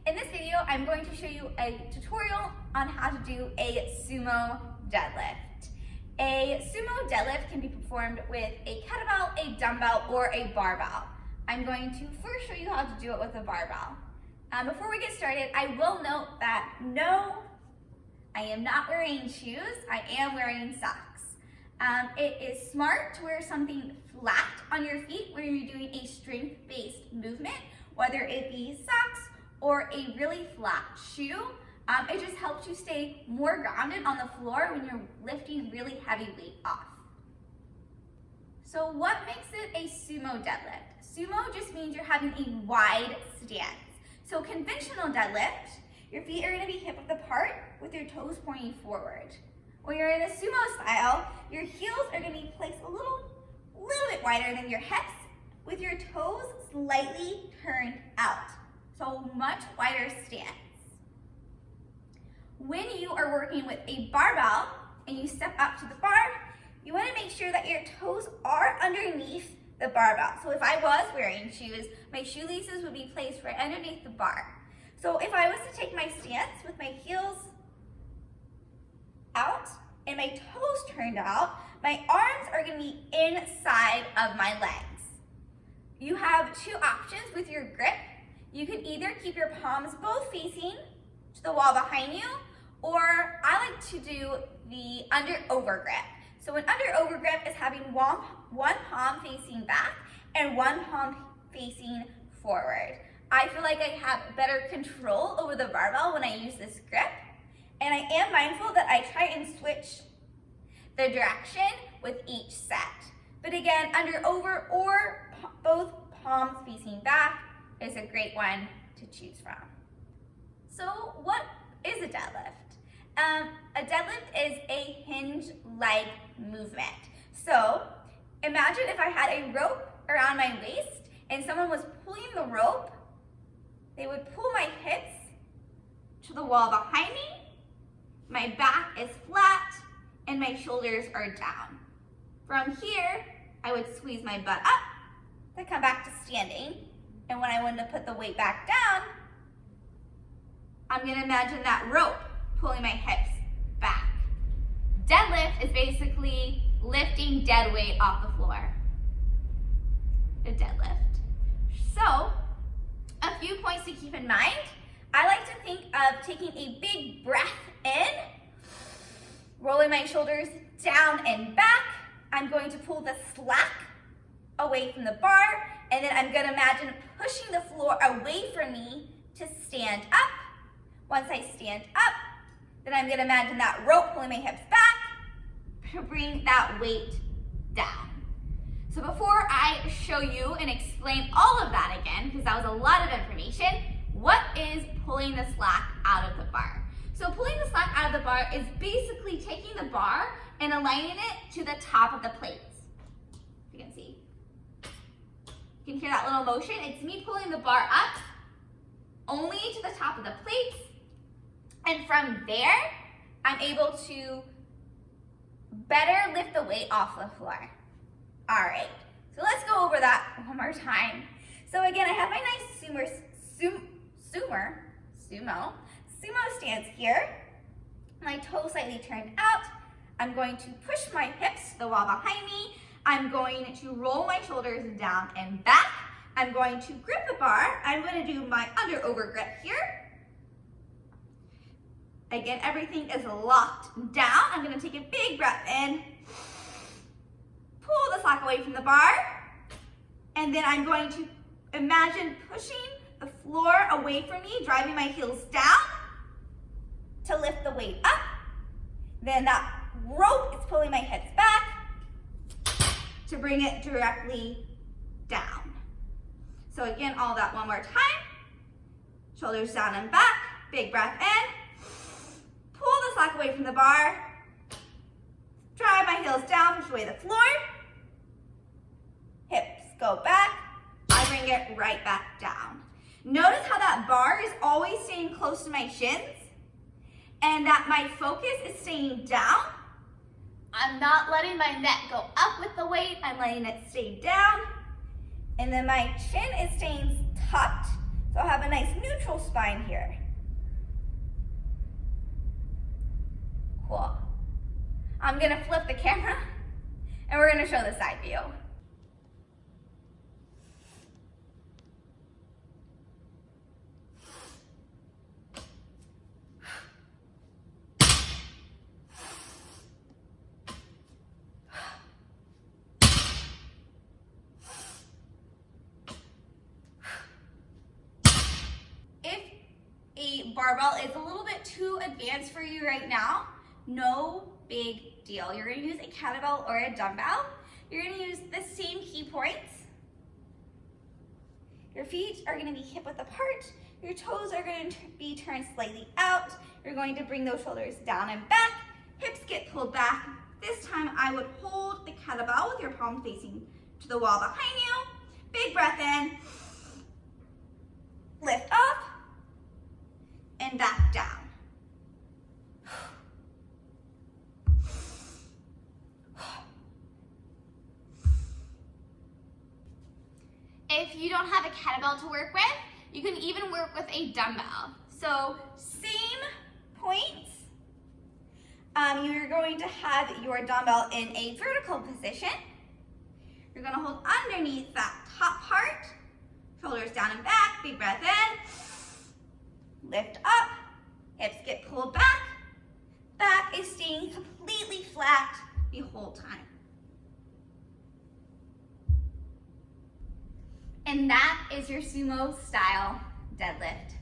In this video, I'm going to show you a tutorial on how to do a sumo deadlift. A sumo deadlift can be performed with a kettlebell, a dumbbell, or a barbell. I'm going to first show you how to do it with a barbell. Before we get started, I will note that no, I am not wearing shoes, I am wearing socks. It is smart to wear something flat on your feet when you're doing a strength-based movement, whether it be socks or a really flat shoe. It just helps you stay more grounded on the floor when you're lifting really heavy weight off. So what makes it a sumo deadlift? Sumo just means you're having a wide stance. So conventional deadlift, your feet are going to be hip width apart with your toes pointing forward. When you're in a sumo style, your heels are going to be placed a little bit wider than your hips with your toes slightly turned out. So much wider stance. When you are working with a barbell and you step up to the bar, you want to make sure that your toes are underneath the barbell. So if I was wearing shoes, my shoelaces would be placed right underneath the bar. So if I was to take my stance with my heels out and my toes turned out, my arms are going to be inside of my legs. You have two options with your grip. You can either keep your palms both facing to the wall behind you, or I like to do the under-over grip. So an under-over grip is having one palm facing back and one palm facing forward. I feel like I have better control over the barbell when I use this grip, and I am mindful that I try and switch the direction with each set. But again, under-over or both palms facing back is a great one to choose from. So what is a deadlift? A deadlift is a hinge leg movement. So imagine if I had a rope around my waist and someone was pulling the rope, they would pull my hips to the wall behind me, my back is flat, and my shoulders are down. From here, I would squeeze my butt up, then come back to standing. And when I want to put the weight back down, I'm going to imagine that rope pulling my hips back. Deadlift is basically lifting dead weight off the floor. A deadlift. So, a few points to keep in mind. I like to think of taking a big breath in, rolling my shoulders down and back. I'm going to pull the slack away from the bar, and then I'm going to imagine pushing the floor away from me to stand up. Once I stand up, then I'm going to imagine that rope pulling my hips back to bring that weight down. So before I show you and explain all of that again, because that was a lot of information, what is pulling the slack out of the bar? So pulling the slack out of the bar is basically taking the bar and aligning it to the top of the plates. You can see. You can hear that little motion. It's me pulling the bar up only to the top of the plates. And from there, I'm able to better lift the weight off the floor. All right, so let's go over that one more time. So again, I have my nice sumo stance here. My toes slightly turned out. I'm going to push my hips to the wall behind me. I'm going to roll my shoulders down and back. I'm going to grip the bar. I'm going to do my under-over grip here. Again, everything is locked down. I'm going to take a big breath in, pull the slack away from the bar, and then I'm going to imagine pushing the floor away from me, driving my heels down to lift the weight up. Then that rope is pulling my hips back to bring it directly down. So again, all that one more time. Shoulders down and back, big breath in. Pull the slack away from the bar, drive my heels down, push away the floor, hips go back, I bring it right back down. Notice how that bar is always staying close to my shins and that my focus is staying down. I'm not letting my neck go up with the weight, I'm letting it stay down. And then my chin is staying tucked So I'll have a nice neutral spine here. Cool. I'm gonna flip the camera and we're gonna show the side view. A barbell is a little bit too advanced for you right now, no big deal. You're gonna use a kettlebell or a dumbbell. You're gonna use the same key points. Your feet are gonna be hip width apart. Your toes are going to be turned slightly out. You're going to bring those shoulders down and back. Hips get pulled back. This time I would hold the kettlebell with your palm facing to the wall behind you. Big breath in. Lift up. And back down. If you don't have a kettlebell to work with, you can even work with a dumbbell. So same points. You're going to have your dumbbell in a vertical position. You're going to hold underneath that top part. Shoulders down and back. Big breath in. Lift up. Hips get pulled back. Back is staying completely flat the whole time. And that is your sumo style deadlift.